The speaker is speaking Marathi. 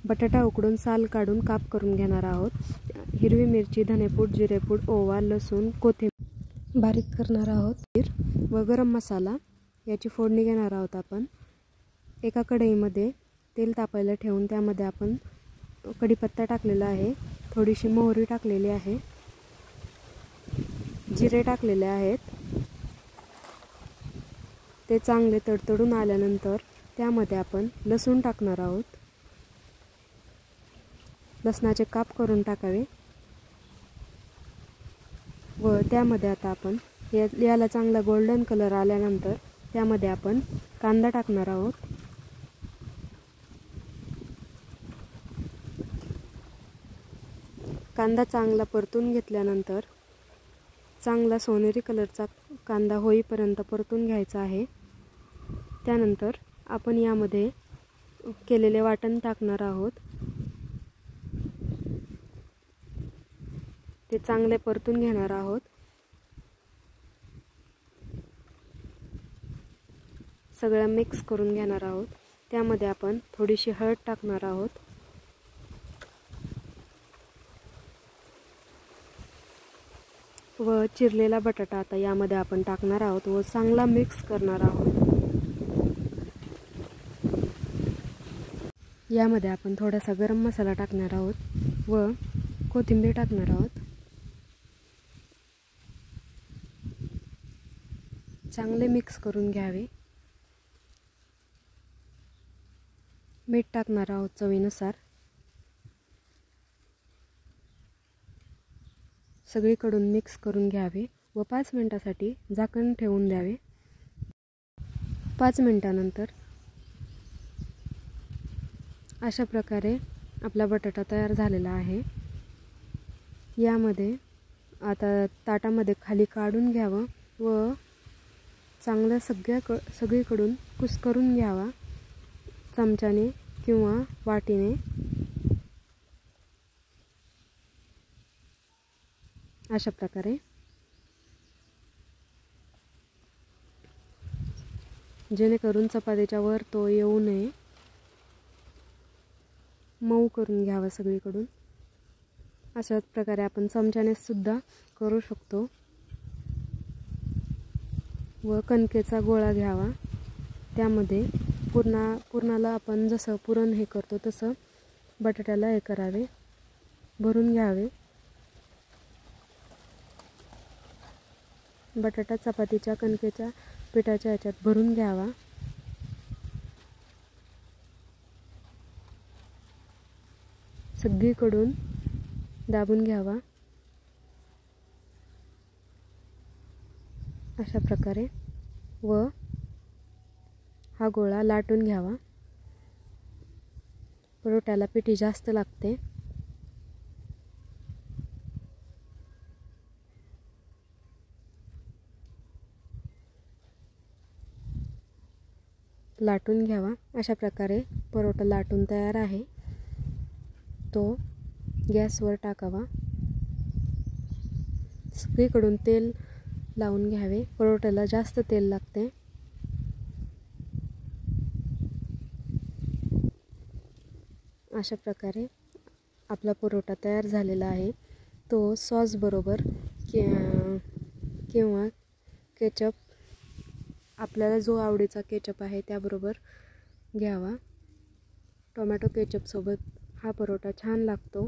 बटाटा उकडून साल काढून काप करून घेणार आहोत. हिरवी मिरची, धनेपूड, जिरेपूड, ओवा, लसूण, कोथिंबीर बारीक करणार आहोत व गरम मसाला याची फोडणी घेणार आहोत. आपण एका कढईमध्ये तेल तापायला ठेवून त्यामध्ये आपण कढीपत्ता टाकलेला आहे, थोडीशी मोहरी टाकलेली आहे, जिरे टाकलेले आहेत. ते चांगले तडतडून आल्यानंतर त्यामध्ये आपण लसूण टाकणार आहोत. लसणाचे काप करून टाकावे व त्यामध्ये आता आपण याला चांगला गोल्डन कलर आल्यानंतर त्यामध्ये आपण कांदा टाकणार आहोत. कांदा चांगला परतून घेतल्यानंतर चांगला सोनेरी कलरचा कांदा होईपर्यंत परतून घ्यायचा आहे. त्यानंतर आपण यामध्ये केलेले वाटण टाकणार आहोत. ते चांगले परतून घेणार आहोत. सगळं मिक्स करून घेणार आहोत. त्यामध्ये आपण थोडीशी हळद टाकणार आहोत. व चिरलेला बटाटा आता यामध्ये आपण टाकणार आहोत व चांगला मिक्स करणार आहोत. यामध्ये आपण थोडासा गरम मसाला टाकणार आहोत व कोथिंबीर टाकणार आहोत. चांगले मिक्स करून घ्यावे. मीठ टाकणार आहोत चवीनुसार. सगळीकडून मिक्स करून घ्यावे व 5 मिनिटांसाठी झाकण ठेवून द्यावे. 5 मिनिटांनंतर अशा प्रकारे आपला बटाटा तयार झालेला आहे. यामध्ये आता ताटामध्ये खाली काढून घ्यावं व चांगलं सगळीकडून कुस्करून घ्यावा चमच्याने किंवा वाटीने. अशा प्रकारे जेणेकरून चपातीच्या वर तो येऊ नये. मऊ करून घ्यावा सगळीकडून. अशाच प्रकारे आपण चमच्याने सुद्धा करू शकतो. व कणकेचा गोळा घ्यावा. त्यामध्ये पुरणाला आपण जसं पुरण हे करतो तसं बटाट्याला हे करावे, भरून घ्यावे. बटाटा चपातीच्या कणकेच्या पिठाच्या ह्याच्यात भरून घ्यावा. सगळीकडून दाबून घ्यावा. अशा प्रकारे व हा गोळा लाटून घ्यावा. परोठ्याला पिठी जास्त लागते. लाटून घ्यावा. अशा प्रकारे परोठा लाटून तयार आहे. तो गॅसवर टाकावा. सगळीकडून तेल लावून घ्यावे. परोठ्याला जास्त तेल लागते. अशा प्रकारे आपला परोठा तयार झालेला आहे. तो सॉस बरोबर किंवा केचप, आपल्याला जो आवडीचा केचप आहे त्याबरोबर घ्यावा. टोमॅटो केचप सोबत हा परोठा छान लागतो.